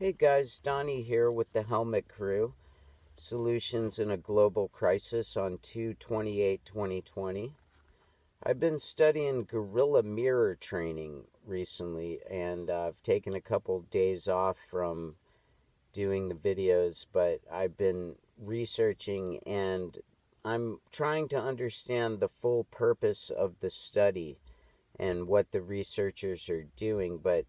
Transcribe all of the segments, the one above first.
Hey guys, Donny here with the Helmet Crew. Solutions in a Global Crisis on 2/28/2020. I've been studying gorilla mirror training recently, and I've taken a couple days off from doing the videos, but I've been researching and I'm trying to understand the full purpose of the study and what the researchers are doing. But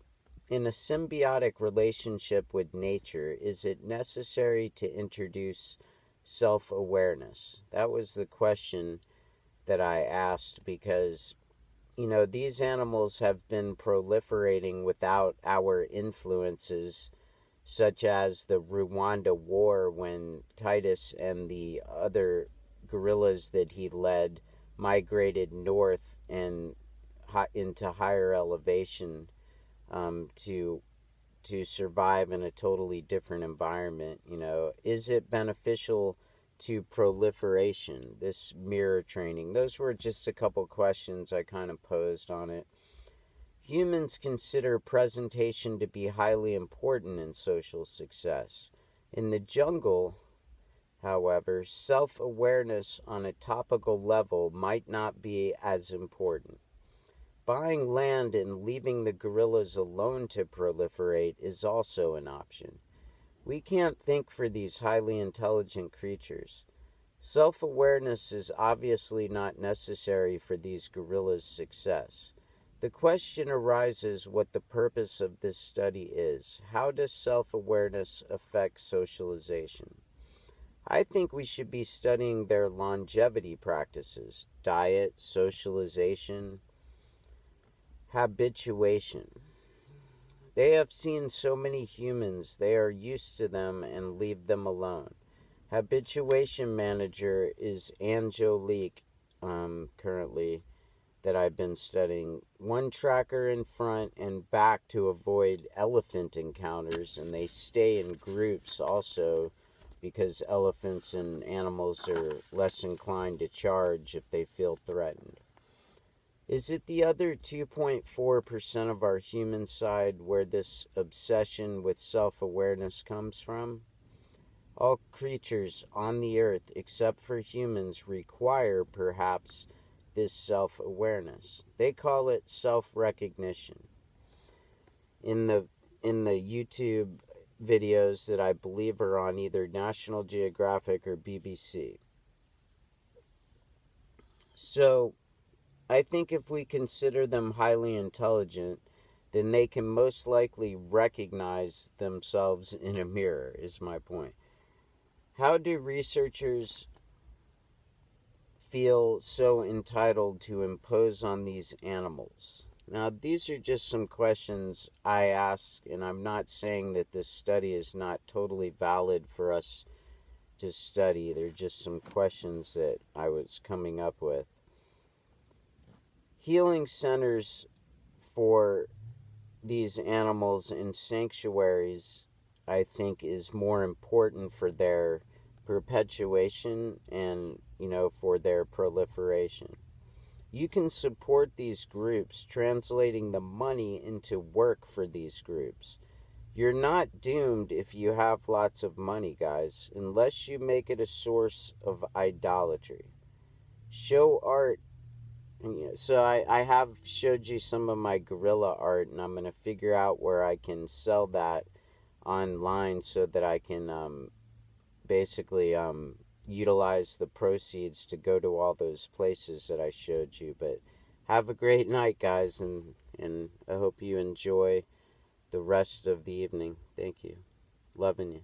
in a symbiotic relationship with nature, is it necessary to introduce self-awareness? That was the question that I asked because, these animals have been proliferating without our influences, such as the Rwanda War when Titus and the other guerrillas that he led migrated north and into higher elevation to survive in a totally different environment. Is it beneficial to proliferation, this mirror training? Those were just a couple questions I kind of posed on it. Humans consider presentation to be highly important in social success. In the jungle, however, self-awareness on a topical level might not be as important. Buying land and leaving the gorillas alone to proliferate is also an option. We can't think for these highly intelligent creatures. Self-awareness is obviously not necessary for these gorillas' success. The question arises what the purpose of this study is. How does self-awareness affect socialization? I think we should be studying their longevity practices, diet, socialization, habituation. They have seen so many humans, they are used to them and leave them alone. Habituation manager is Angelique, currently, that I've been studying. One tracker in front and back to avoid elephant encounters, and they stay in groups also because elephants and animals are less inclined to charge if they feel threatened. Is it the other 2.4% of our human side where this obsession with self-awareness comes from? All creatures on the earth, except for humans, require, perhaps, this self-awareness. They call it self-recognition. In the YouTube videos that I believe are on either National Geographic or BBC. So, I think if we consider them highly intelligent, then they can most likely recognize themselves in a mirror, is my point. How do researchers feel so entitled to impose on these animals? Now, these are just some questions I ask, and I'm not saying that this study is not totally valid for us to study. They're just some questions that I was coming up with. Healing centers for these animals in sanctuaries, I think, is more important for their perpetuation and, for their proliferation. You can support these groups, translating the money into work for these groups. You're not doomed if you have lots of money, guys, unless you make it a source of idolatry. Show art. So I have showed you some of my gorilla art, and I'm going to figure out where I can sell that online so that I can basically utilize the proceeds to go to all those places that I showed you. But have a great night, guys, and I hope you enjoy the rest of the evening. Thank you. Loving you.